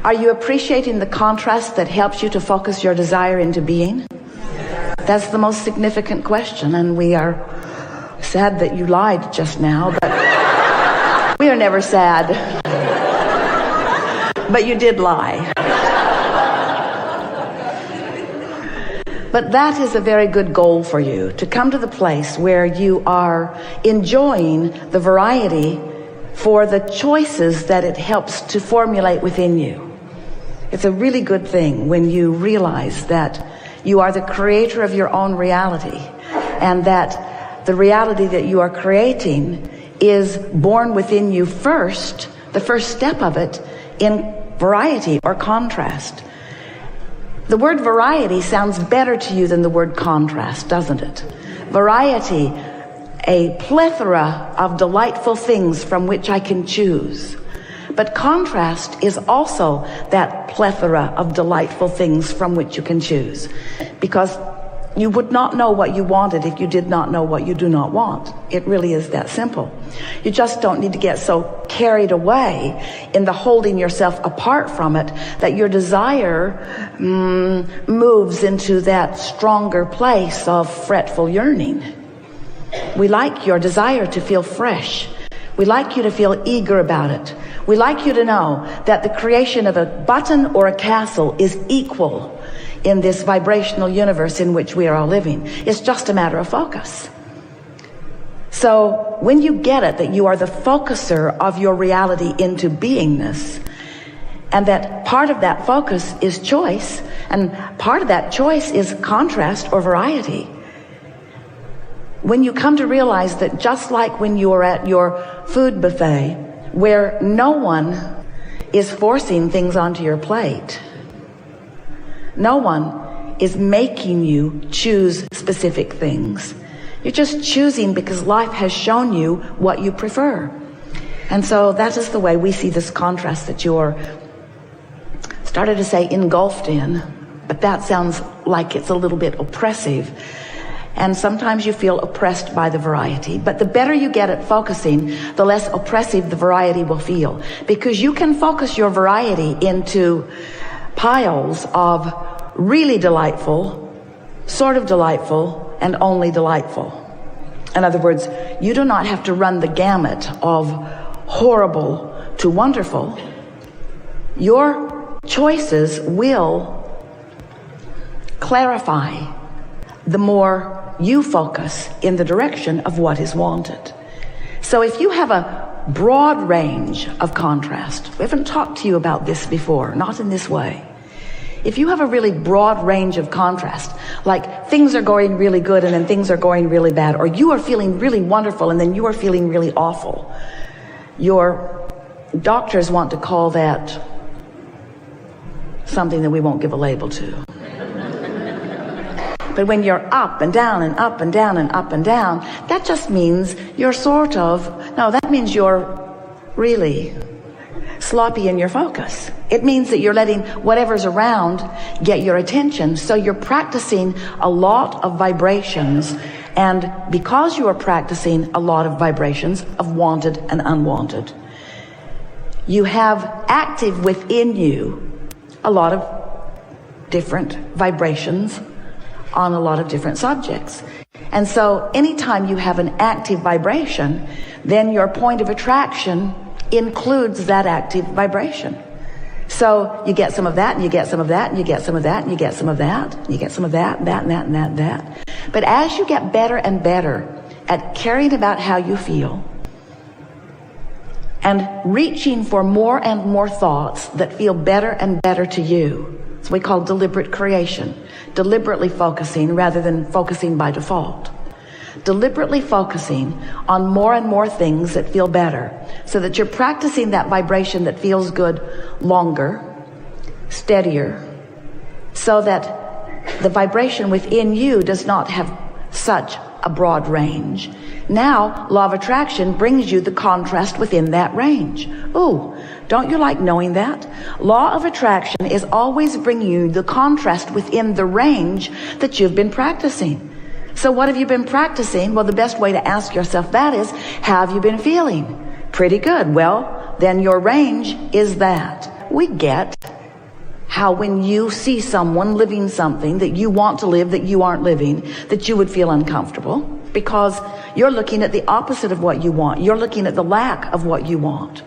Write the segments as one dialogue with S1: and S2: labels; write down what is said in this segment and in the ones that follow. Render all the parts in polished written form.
S1: Are you appreciating the contrast that helps you to focus your desire into being? That's the most significant question, and we are sad that you lied just now, but we are never sad. But you did lie. But that is a very good goal for you, to come to the place where you are enjoying the variety for the choices that it helps to formulate within you. It's a really good thing when you realize that you are the creator of your own reality, and that the reality that you are creating is born within you first, the first step of it, in variety or contrast. The word variety sounds better to you than the word contrast, doesn't it? Variety, a plethora of delightful things from which I can choose. But contrast is also that plethora of delightful things from which you can choose. Because you would not know what you wanted if you did not know what you do not want. It really is that simple. You just don't need to get so carried away in the holding yourself apart from it that your desire moves into that stronger place of fretful yearning. We like your desire to feel fresh. We like you to feel eager about it. We like you to know that the creation of a button or a castle is equal in this vibrational universe in which we are all living. It's just a matter of focus. So when you get it, that you are the focuser of your reality into beingness, and that part of that focus is choice, and part of that choice is contrast or variety. When you come to realize that just like when you are at your food buffet, where no one is forcing things onto your plate, no one is making you choose specific things. You're just choosing because life has shown you what you prefer. And so that is the way we see this contrast that you're, started to say engulfed in, but that sounds like it's a little bit oppressive. And sometimes you feel oppressed by the variety. But the better you get at focusing, the less oppressive the variety will feel. Because you can focus your variety into piles of really delightful, sort of delightful, and only delightful. In other words, you do not have to run the gamut of horrible to wonderful. Your choices will clarify the more you focus in the direction of what is wanted. So if you have a broad range of contrast, we haven't talked to you about this before, not in this way. If you have a really broad range of contrast, like things are going really good and then things are going really bad, or you are feeling really wonderful and then you are feeling really awful, your doctors want to call that something that we won't give a label to. But when you're up and down and up and down and up and down, that just means you're that means you're really sloppy in your focus. It means that you're letting whatever's around get your attention. So you're practicing a lot of vibrations. And because you are practicing a lot of vibrations of wanted and unwanted, you have active within you a lot of different vibrations on a lot of different subjects. And so anytime you have an active vibration, then your point of attraction includes that active vibration. So you get some of that, and you get some of that, and you get some of that, and you get some of that, and you get some of that, and that, and that, and that, and that. But as you get better and better at caring about how you feel, and reaching for more and more thoughts that feel better and better to you, it's what we call deliberate creation. Deliberately focusing rather than focusing by default. Deliberately focusing on more and more things that feel better, so that you're practicing that vibration that feels good longer, steadier, so that the vibration within you does not have such a broad range. Now, law of attraction brings you the contrast within that range. Ooh, don't you like knowing that? Law of attraction is always bringing you the contrast within the range that you've been practicing. So what have you been practicing? Well, the best way to ask yourself that is, how have you been feeling? Pretty good. Well, then your range is that. We get how when you see someone living something that you want to live that you aren't living, that you would feel uncomfortable because you're looking at the opposite of what you want. You're looking at the lack of what you want.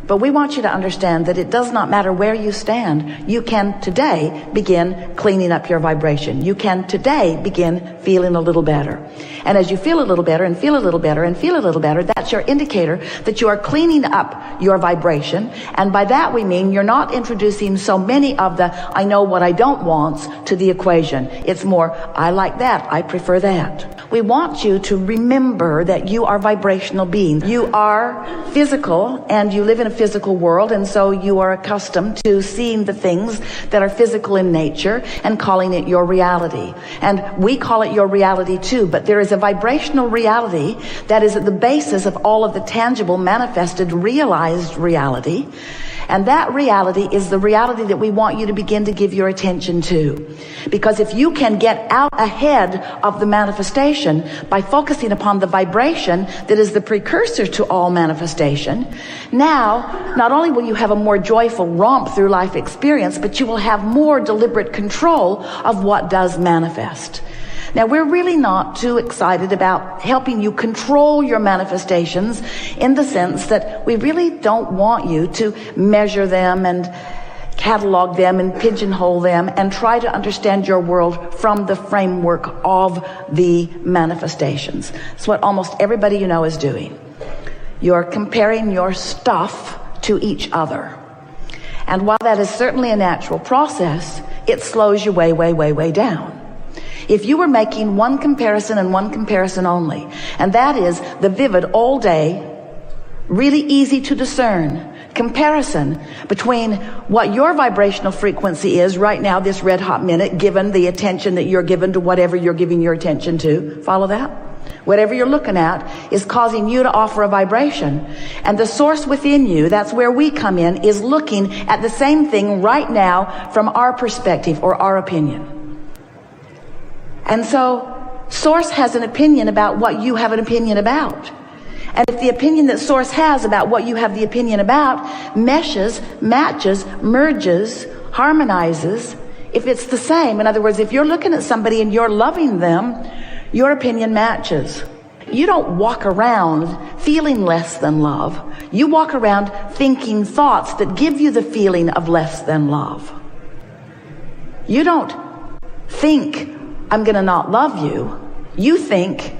S1: But we want you to understand that it does not matter where you stand. You can today begin cleaning up your vibration. You can today begin feeling a little better. And as you feel a little better and feel a little better and feel a little better, that's your indicator that you are cleaning up your vibration. And by that we mean you're not introducing so many of the I know what I don't wants to the equation. It's more, I like that, I prefer that. We want you to remember that you are vibrational beings. You are physical and you live in a physical world, and so you are accustomed to seeing the things that are physical in nature and calling it your reality. And we call it your reality too, but there is a vibrational reality that is at the basis of all of the tangible, manifested, realized reality. And that reality is the reality that we want you to begin to give your attention to. Because if you can get out ahead of the manifestation by focusing upon the vibration that is the precursor to all manifestation, now, not only will you have a more joyful romp through life experience, but you will have more deliberate control of what does manifest. Now, we're really not too excited about helping you control your manifestations in the sense that we really don't want you to measure them and catalog them and pigeonhole them and try to understand your world from the framework of the manifestations. It's what almost everybody you know is doing. You're comparing your stuff to each other. And while that is certainly a natural process, it slows you way, way, way, way down. If you were making one comparison and one comparison only, and that is the vivid, all day, really easy to discern comparison between what your vibrational frequency is right now, this red hot minute, given the attention that you're given to whatever you're giving your attention to. Follow that? Whatever you're looking at is causing you to offer a vibration. And the source within you, that's where we come in, is looking at the same thing right now from our perspective or our opinion. And so Source has an opinion about what you have an opinion about. And if the opinion that Source has about what you have the opinion about meshes, matches, merges, harmonizes, if it's the same, in other words, if you're looking at somebody and you're loving them, your opinion matches. You don't walk around feeling less than love. You walk around thinking thoughts that give you the feeling of less than love. You don't think, I'm going to not love you. You think,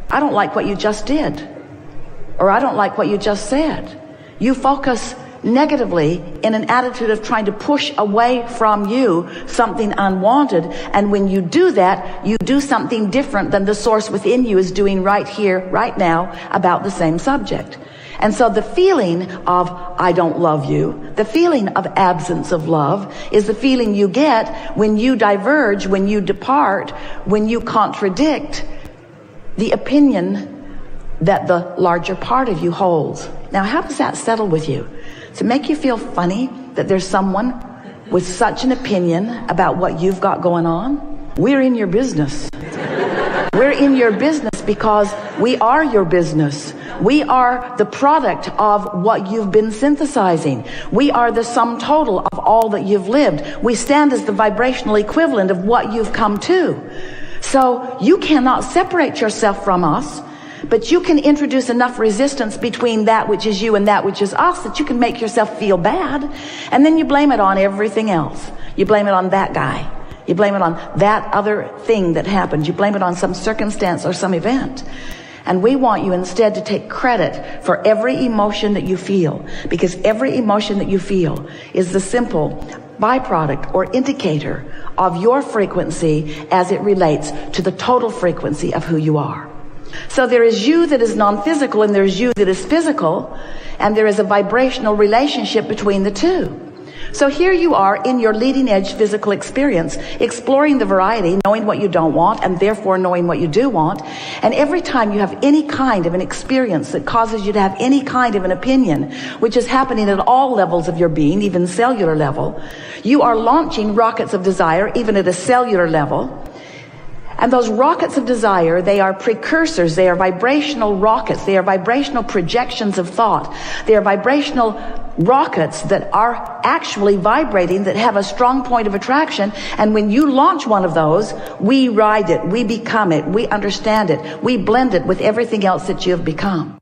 S1: I don't like what you just did. Or I don't like what you just said. You focus negatively in an attitude of trying to push away from you something unwanted. And when you do that, you do something different than the source within you is doing right here, right now, about the same subject. And so the feeling of I don't love you, the feeling of absence of love, is the feeling you get when you diverge, when you depart, when you contradict the opinion that the larger part of you holds. Now, how does that settle with you? Does it make you feel funny that there's someone with such an opinion about what you've got going on? We're in your business. We're in your business because we are your business. We are the product of what you've been synthesizing. We are the sum total of all that you've lived. We stand as the vibrational equivalent of what you've come to. So you cannot separate yourself from us, but you can introduce enough resistance between that which is you and that which is us that you can make yourself feel bad. And then you blame it on everything else. You blame it on that guy. You blame it on that other thing that happened. You blame it on some circumstance or some event. And we want you instead to take credit for every emotion that you feel, because every emotion that you feel is the simple byproduct or indicator of your frequency as it relates to the total frequency of who you are. So there is you that is non-physical and there's you that is physical, and there is a vibrational relationship between the two. So here you are in your leading edge physical experience, exploring the variety, knowing what you don't want, and therefore knowing what you do want. And every time you have any kind of an experience that causes you to have any kind of an opinion, which is happening at all levels of your being, even cellular level, you are launching rockets of desire, even at a cellular level. And those rockets of desire, they are precursors, they are vibrational rockets, they are vibrational projections of thought, they are vibrational rockets that are actually vibrating, that have a strong point of attraction. And when you launch one of those, we ride it, we become it, we understand it, we blend it with everything else that you have become.